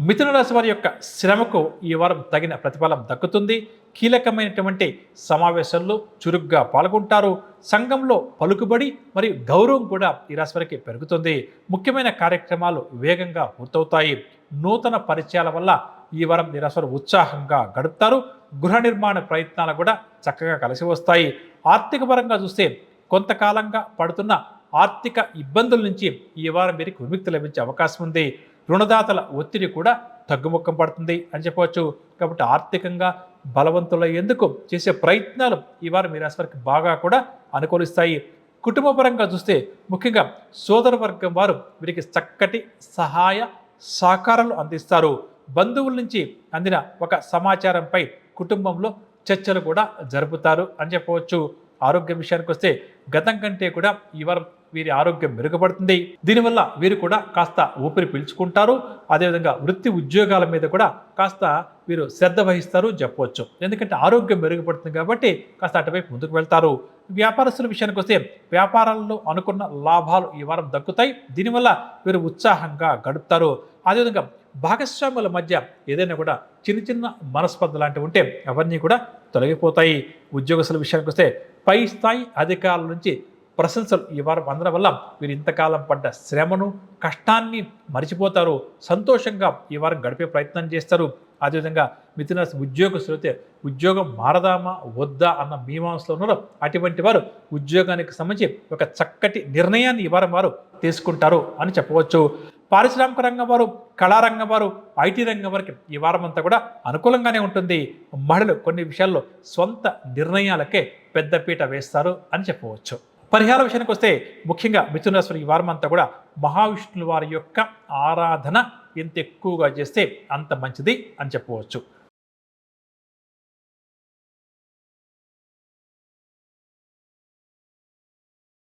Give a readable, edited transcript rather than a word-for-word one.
మిథున రాశి వారి యొక్క శ్రమకు ఈ వారం తగిన ప్రతిఫలం దక్కుతుంది. కీలకమైనటువంటి సమావేశాల్లో చురుగ్గా పాల్గొంటారు. సంఘంలో పలుకుబడి మరియు గౌరవం కూడా ఈ రాశి వారికి పెరుగుతుంది. ముఖ్యమైన కార్యక్రమాలు వేగంగా పూర్తవుతాయి. నూతన పరిచయాల వల్ల ఈ వారం ఈ రాశి వారు ఉత్సాహంగా గడుపుతారు. గృహ నిర్మాణ ప్రయత్నాలు కూడా చక్కగా కలిసి వస్తాయి. ఆర్థిక పరంగా చూస్తే కొంతకాలంగా పడుతున్న ఆర్థిక ఇబ్బందుల నుంచి ఈ వారం వీరికి విముక్తి లభించే అవకాశం ఉంది. రుణదాతల ఒత్తిడి కూడా తగ్గుముఖం పడుతుంది అని చెప్పవచ్చు. కాబట్టి ఆర్థికంగా బలవంతులయ్యేందుకు చేసే ప్రయత్నాలు ఈ వారం ఈ రాశి వారికి బాగా కూడా అనుకూలిస్తాయి. కుటుంబపరంగా చూస్తే ముఖ్యంగా సోదర వర్గం వారు వీరికి చక్కటి సహాయ సహకారాలు అందిస్తారు. బంధువుల నుంచి అందిన ఒక సమాచారంపై కుటుంబంలో చర్చలు కూడా జరుపుతారు అని చెప్పవచ్చు. ఆరోగ్య విషయానికి వస్తే గతం కంటే కూడా ఈ వారం వీరి ఆరోగ్యం మెరుగుపడుతుంది. దీనివల్ల వీరు కూడా కాస్త ఊపిరి పీల్చుకుంటారు. అదేవిధంగా వృత్తి ఉద్యోగాల మీద కూడా కాస్త వీరు శ్రద్ధ వహిస్తారు చెప్పవచ్చు. ఎందుకంటే ఆరోగ్యం మెరుగుపడుతుంది కాబట్టి కాస్త అటువైపు ముందుకు వెళ్తారు. వ్యాపారస్తుల విషయానికి వస్తే వ్యాపారాల్లో అనుకున్న లాభాలు ఈ వారం దక్కుతాయి. దీనివల్ల వీరు ఉత్సాహంగా గడుపుతారు. అదేవిధంగా భాగస్వాముల మధ్య ఏదైనా కూడా చిన్న చిన్న మనస్పర్ధ లాంటివి ఉంటే అవన్నీ కూడా తొలగిపోతాయి. ఉద్యోగస్తుల విషయానికి వస్తే పై స్థాయి అధికారుల నుంచి ప్రశంసలు ఈ వారం అందడం వల్ల వీరు ఇంతకాలం పడ్డ శ్రమను కష్టాన్ని మరిచిపోతారు. సంతోషంగా ఈ వారం గడిపే ప్రయత్నం చేస్తారు. అదేవిధంగా మిథున రాశి ఉద్యోగస్తులు అయితే ఉద్యోగం మారదామా వద్దా అన్న మీమాంసలో ఉన్నారు. అటువంటి వారు ఉద్యోగానికి సంబంధించి ఒక చక్కటి నిర్ణయాన్ని ఈ వారం వారు తీసుకుంటారు అని చెప్పవచ్చు. పారిశ్రామిక రంగం వారు, కళారంగం వారు, ఐటీ రంగం వారికి ఈ వారం అంతా కూడా అనుకూలంగానే ఉంటుంది. మహిళలు కొన్ని విషయాల్లో సొంత నిర్ణయాలకే పెద్దపీట వేస్తారు అని చెప్పవచ్చు. పరిహార విషయానికి వస్తే ముఖ్యంగా మిథున రాశి ఈ వారం అంతా కూడా మహావిష్ణువు వారి యొక్క ఆరాధన ఎంత ఎక్కువగా చేస్తే అంత మంచిది అని చెప్పవచ్చు.